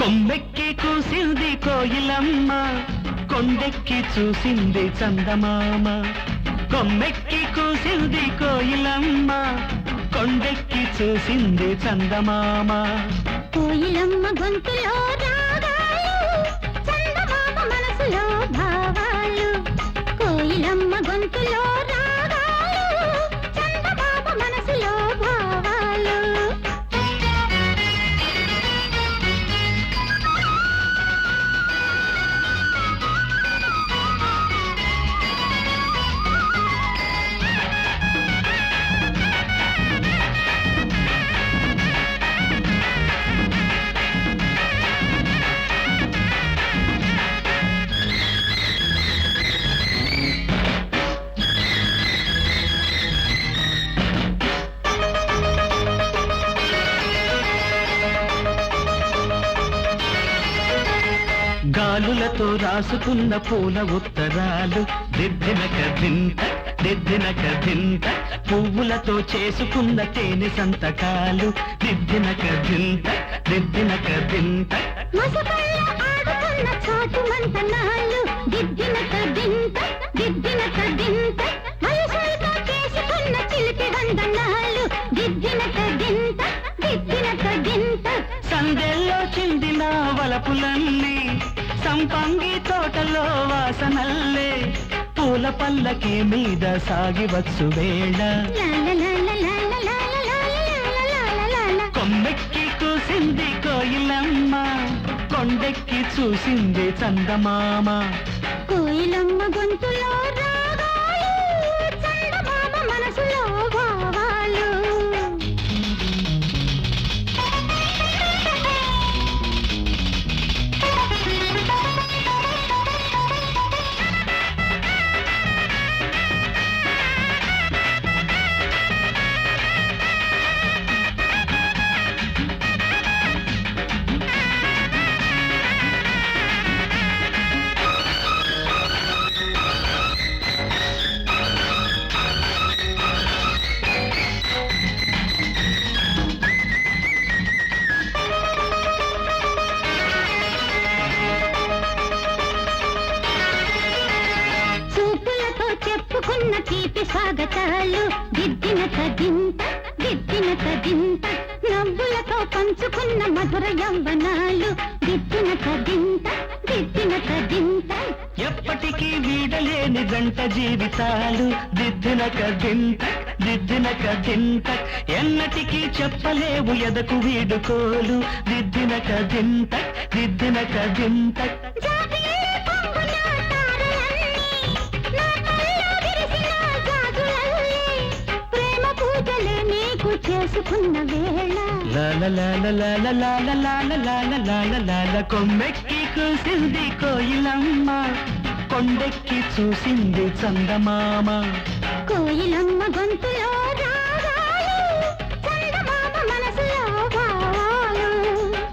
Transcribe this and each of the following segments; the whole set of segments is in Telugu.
కొమ్మెక్కి కూసింది కోయిలమ్మ, కొండెక్కి చూసింది చందమామ. కొమ్మెక్కి కూసింది కోయిలమ్మ, కొండెక్కి చూసింది చందమామ. కోయిలమ్మ గొంతులో రాగాలు, చందమామ మనసులో భావాలు. కోయిలమ్మ గొంతులో రాగాలు, చందమామ మనసులో భావాలు. గాలులతో రాసుకున్న పూల ఉత్తరాలు, దిద్దినక దింత దిద్దినక దింత. పువ్వులతో చేసుకున్న తేనె సంతకాలు, దిద్దినక దింత దిద్దినక దింత. మసకల్లో ఆడుతున్న చాటు మంతనాలు, దిద్దినక దింత దిద్దినక దింత. వయసులతో చేసుకున్న చిలిపి వందనాలు, దిద్దినక దింత దిద్దినక దింత. సందెల్లో చిందిన వలపులన్నీ, సంపంగి తోటలో వాసనల్లే. పూల పల్లకి మీద సాగివచ్చు వేళ, కొమ్మెక్కి కూసింది కోయిలమ్మ, కొండెక్కి చూసింది చందమామ. కోయిలమ్మ గొంతులో రాగాలు, చందమామ మనసులో భావాలు. చెప్పుకున్న తీపి స్వాగతాలు, దిద్దినక దింత దిద్దినక దింత. నవ్వులతో పంచుకున్న మధుర యవ్వనాలు, దిద్దినక దింత దిద్దినక దింత. ఎప్పటికీ వీడలేని జంట జీవితాలు, దిద్దినక దింత దిద్దినక దింత. ఎన్నటికీ చెప్పలేవు ఎదకు వీడుకోలు, దిద్దినక దింత దిద్దినక దింత. చేసుకున్న వేళ కొమ్మెక్కి కూసింది కోయిలమ్మ, కొండెక్కి చూసింది చందమామ. కోయిలమ్మ గొంతులో రాగాలు, చందమామ మనసులో భావాలు.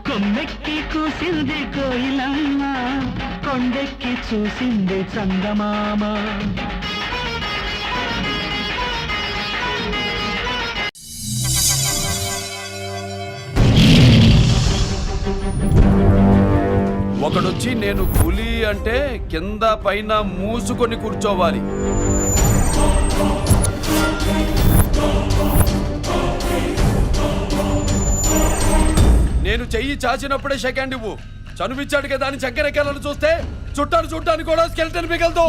కొమ్మెక్కి కూసింది కోయిలమ్మ, కొండెక్కి చూసింది చందమామ. ఒకడొచ్చి నేను పులి అంటే కింద పైన మూసుకొని కూర్చోవాలి. నేను చెయ్యి చాచినప్పుడే సెకండ్ ఇవ్వు. చనువిచ్చాడు కదా అని చక్కెరెక్కాలని చూస్తే చుట్టాను చూడ్డానికి కూడా స్కెల్టన్ మిగలదు.